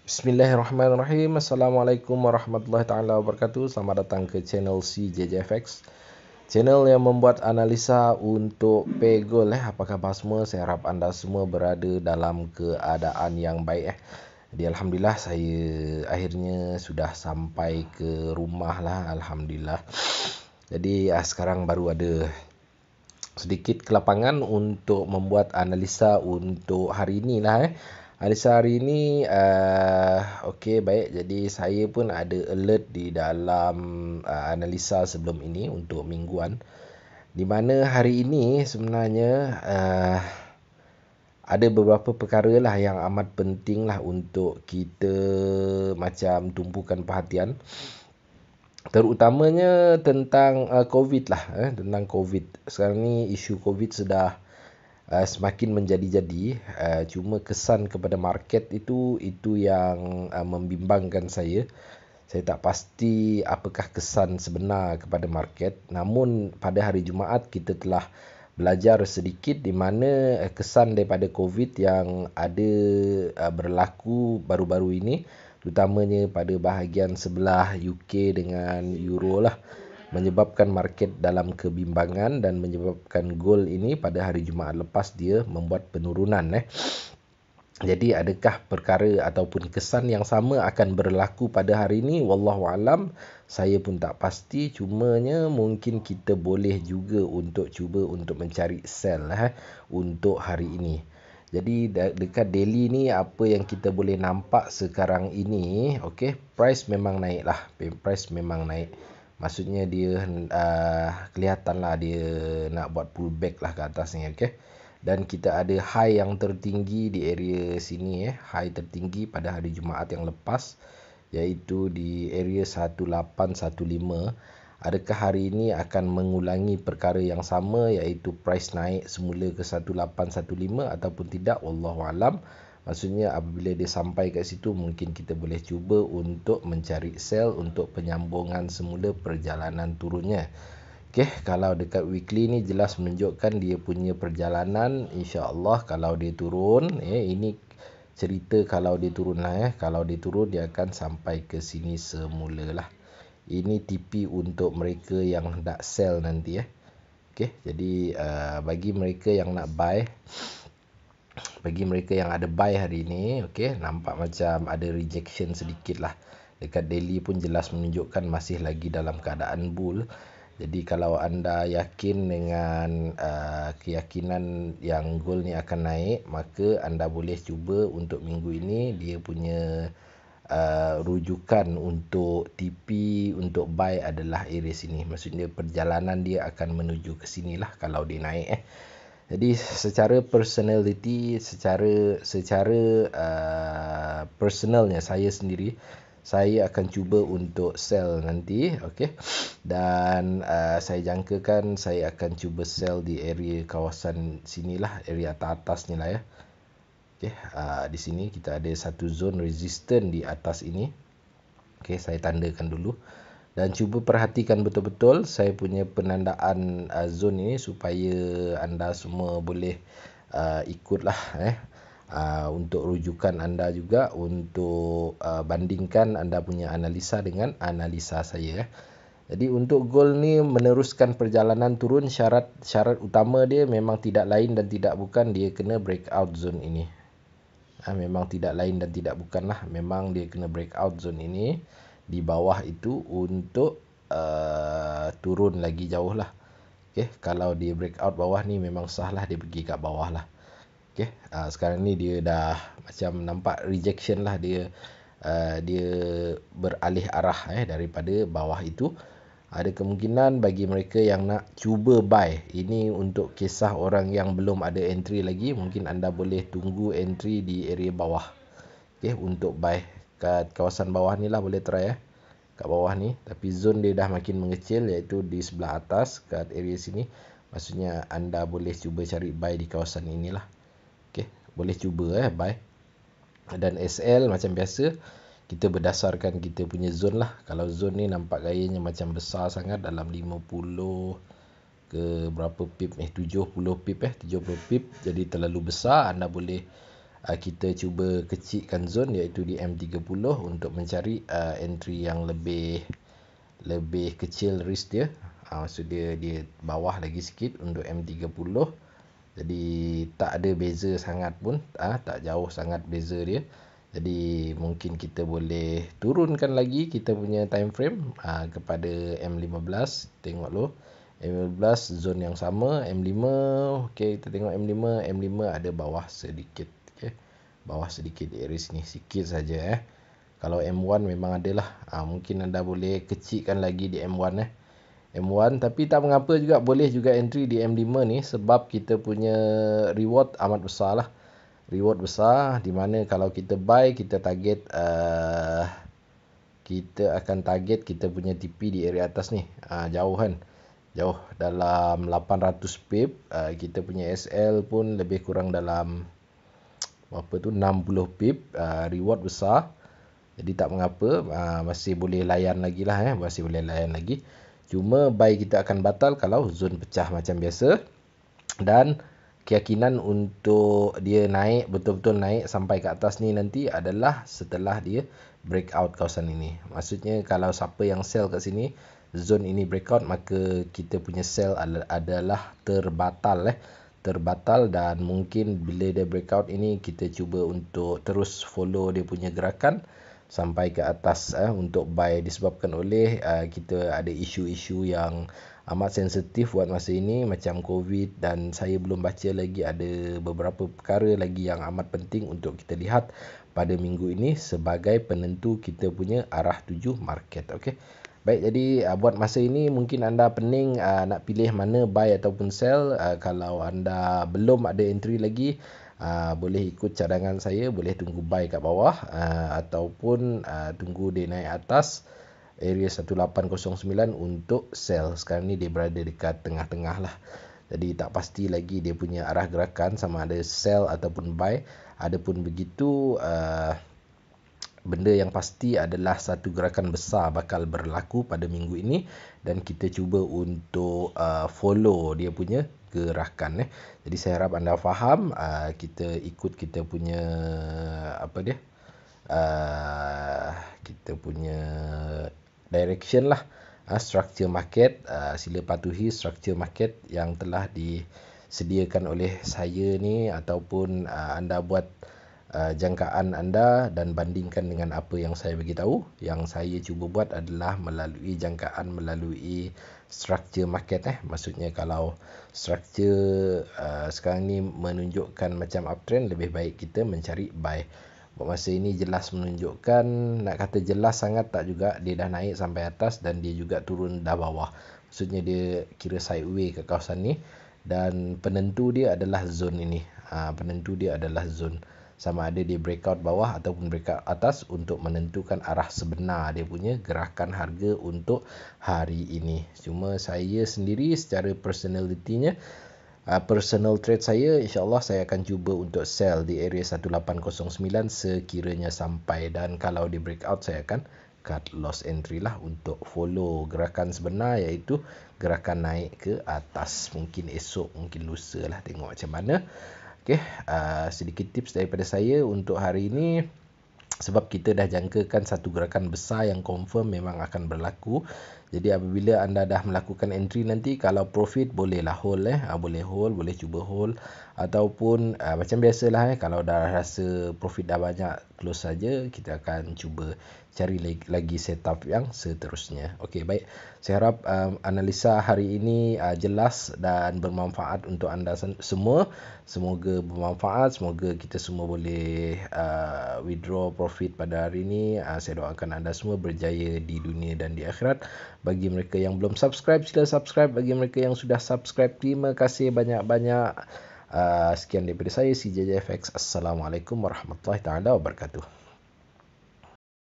Bismillahirrahmanirrahim. Assalamualaikum warahmatullahi taala wabarakatuh. Selamat datang ke channel CJJFX, channel yang membuat analisa untuk pegol. Apa khabar semua? Saya harap anda semua berada dalam keadaan yang baik. Jadi alhamdulillah saya akhirnya sudah sampai ke rumah lah, alhamdulillah. Jadi sekarang baru ada sedikit kelapangan untuk membuat analisa untuk hari ini lah. Analisa hari ini okey, baik. Jadi saya pun ada alert di dalam analisa sebelum ini untuk mingguan, di mana hari ini sebenarnya ada beberapa perkara lah yang amat penting lah untuk kita macam tumpukan perhatian, terutamanya tentang COVID lah. Tentang COVID sekarang ni, isu COVID sudah semakin menjadi-jadi. Cuma kesan kepada market itu yang membimbangkan saya. Saya tak pasti apakah kesan sebenar kepada market. Namun pada hari Jumaat kita telah belajar sedikit di mana kesan daripada COVID yang ada berlaku baru-baru ini, terutamanya pada bahagian sebelah UK dengan Euro lah, menyebabkan market dalam kebimbangan dan menyebabkan gold ini pada hari Jumaat lepas dia membuat penurunan. Jadi adakah perkara ataupun kesan yang sama akan berlaku pada hari ini? Wallahualam, saya pun tak pasti. Cumanya mungkin kita boleh juga untuk cuba untuk mencari sell untuk hari ini. Jadi dekat daily ni apa yang kita boleh nampak sekarang ini, okey, price memang naik lah. Price memang naik. Maksudnya dia kelihatanlah dia nak buat pullback lah ke atas ni, okey. Dan kita ada high yang tertinggi di area sini, high tertinggi pada hari Jumaat yang lepas, iaitu di area 1815. Adakah hari ini akan mengulangi perkara yang sama, iaitu price naik semula ke 1815 ataupun tidak? Wallahualam. Maksudnya apabila dia sampai kat situ, mungkin kita boleh cuba untuk mencari sell untuk penyambungan semula perjalanan turunnya. Okey, kalau dekat weekly ni jelas menunjukkan dia punya perjalanan. InsyaAllah kalau dia turun, ini cerita kalau dia turun lah. Kalau dia turun, dia akan sampai ke sini semula lah. Ini TP untuk mereka yang nak sell nanti. Okey, jadi bagi mereka yang nak buy, bagi mereka yang ada buy hari ni, okey, nampak macam ada rejection sedikit lah. Dekat daily pun jelas menunjukkan masih lagi dalam keadaan bull. Jadi kalau anda yakin dengan keyakinan yang gold ni akan naik, maka anda boleh cuba untuk minggu ini. Dia punya rujukan untuk TP untuk buy adalah area sini. Maksudnya perjalanan dia akan menuju ke sini lah kalau dia naik. Jadi secara personality, secara personalnya saya sendiri, saya akan cuba untuk sell nanti, okey. Dan saya jangkakan saya akan cuba sell di area kawasan sinilah, area atas ni lah. Okey, di sini kita ada satu zone resistant di atas ini. Okey, saya tandakan dulu. Dan cuba perhatikan betul-betul saya punya penandaan zone ini supaya anda semua boleh ikutlah. Untuk rujukan anda juga, untuk bandingkan anda punya analisa dengan analisa saya. Jadi untuk gold ni meneruskan perjalanan turun, syarat utama dia memang tidak lain dan tidak bukan dia kena breakout zone ini. Memang tidak lain dan tidak bukan lah, memang dia kena breakout zone ini di bawah itu untuk turun lagi jauh lah. Okay, kalau dia breakout bawah ni memang sah lah dia pergi kat bawah lah. Okay, sekarang ni dia dah macam nampak rejection lah, dia beralih arah daripada bawah itu. Ada kemungkinan bagi mereka yang nak cuba buy, ini untuk kisah orang yang belum ada entry lagi, mungkin anda boleh tunggu entry di area bawah. Okay, untuk buy kat kawasan bawah ni lah boleh try kat bawah ni. Tapi zone dia dah makin mengecil, iaitu di sebelah atas kat area sini. Maksudnya anda boleh cuba cari buy di kawasan inilah. Okay, boleh cuba buy. Dan SL macam biasa, kita berdasarkan kita punya zone lah. Kalau zone ni nampak gayanya macam besar sangat, dalam 50 ke berapa pip, 70 pip 70 pip, jadi terlalu besar, anda boleh kita cuba kecilkan zone iaitu di M30 untuk mencari entry yang lebih kecil risk dia. Maksud dia bawah lagi sikit untuk M30. Jadi tak ada beza sangat pun, tak jauh sangat beza dia. Jadi mungkin kita boleh turunkan lagi kita punya time frame kepada M15. Tengok dulu M15 zone yang sama, M5. Okey, kita tengok M5. M5 ada bawah sedikit. Okey, bawah sedikit di area sini, sikit saja. Kalau M1 memang adalah mungkin anda boleh kecilkan lagi di M1 M1, tapi tak mengapa juga, boleh juga entry di M5 ni sebab kita punya reward amat besar lah. Reward besar di mana kalau kita buy, kita target kita akan target kita punya TP di area atas ni. Jauh kan, jauh dalam 800 pip. Kita punya SL pun lebih kurang dalam berapa tu, 60 pip. Reward besar, jadi tak mengapa, masih boleh layan lagi lah, masih boleh layan lagi. Cuma buy kita akan batal kalau zone pecah macam biasa. Dan keyakinan untuk dia naik, betul-betul naik sampai ke atas ni nanti adalah setelah dia breakout kawasan ini. Maksudnya kalau siapa yang sell kat sini, zone ini breakout, maka kita punya sell adalah terbatal. Terbatal, dan mungkin bila dia breakout ini kita cuba untuk terus follow dia punya gerakan sampai ke atas untuk buy, disebabkan oleh kita ada isu-isu yang amat sensitif buat masa ini macam COVID, dan saya belum baca lagi, ada beberapa perkara lagi yang amat penting untuk kita lihat pada minggu ini sebagai penentu kita punya arah tuju market. Okey. Baik, jadi buat masa ini mungkin anda pening nak pilih mana buy ataupun sell. Kalau anda belum ada entry lagi, boleh ikut cadangan saya, boleh tunggu buy kat bawah ataupun tunggu dia naik atas area 1809 untuk sell. Sekarang ni dia berada dekat tengah-tengah lah. Jadi tak pasti lagi dia punya arah gerakan sama ada sell ataupun buy. Adapun begitu, benda yang pasti adalah satu gerakan besar bakal berlaku pada minggu ini, dan kita cuba untuk follow dia punya gerakan. Jadi saya harap anda faham. Kita ikut kita punya kita punya direction lah, structure market. Sila patuhi structure market yang telah disediakan oleh saya ni, ataupun anda buat jangkaan anda dan bandingkan dengan apa yang saya beritahu. Yang saya cuba buat adalah melalui jangkaan melalui structure market. Maksudnya kalau structure sekarang ni menunjukkan macam uptrend, lebih baik kita mencari buy. Buat masa ini jelas menunjukkan, nak kata jelas sangat tak juga, dia dah naik sampai atas dan dia juga turun dah bawah. Maksudnya dia kira sideway ke kawasan ni, dan penentu dia adalah zone ini. Penentu dia adalah zone, sama ada dia breakout bawah ataupun breakout atas, untuk menentukan arah sebenar dia punya gerakan harga untuk hari ini. Cuma saya sendiri secara personalitinya, personal trade saya, insyaAllah saya akan cuba untuk sell di area 1809 sekiranya sampai, dan kalau di breakout saya akan cut loss entry lah untuk follow gerakan sebenar, iaitu gerakan naik ke atas. Mungkin esok, mungkin lusa lah, tengok macam mana. Okay, sedikit tips daripada saya untuk hari ini, sebab kita dah jangkakan satu gerakan besar yang confirm memang akan berlaku. Jadi apabila anda dah melakukan entry nanti, kalau profit bolehlah hold, boleh hold, boleh cuba hold, ataupun macam biasalah, kalau dah rasa profit dah banyak, close saja. Kita akan cuba cari lagi setup yang seterusnya. Okey, baik. Saya harap analisa hari ini jelas dan bermanfaat untuk anda semua. Semoga bermanfaat, semoga kita semua boleh withdraw profit pada hari ini. Saya doakan anda semua berjaya di dunia dan di akhirat. Bagi mereka yang belum subscribe, sila subscribe. Bagi mereka yang sudah subscribe, terima kasih banyak-banyak. Sekian daripada saya, CJJFX. Assalamualaikum warahmatullahi taala wabarakatuh.